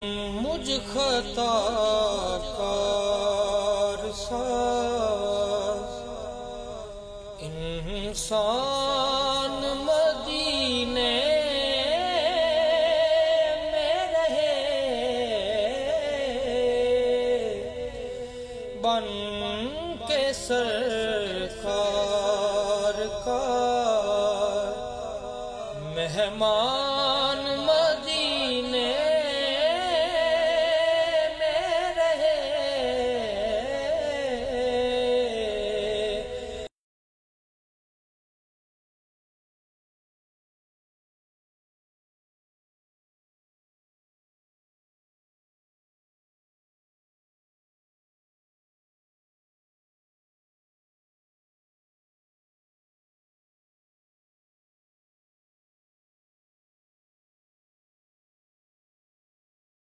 مجھ خطا کار ساز انسان مدینے میں رہے بن کے سرکار کا مہمان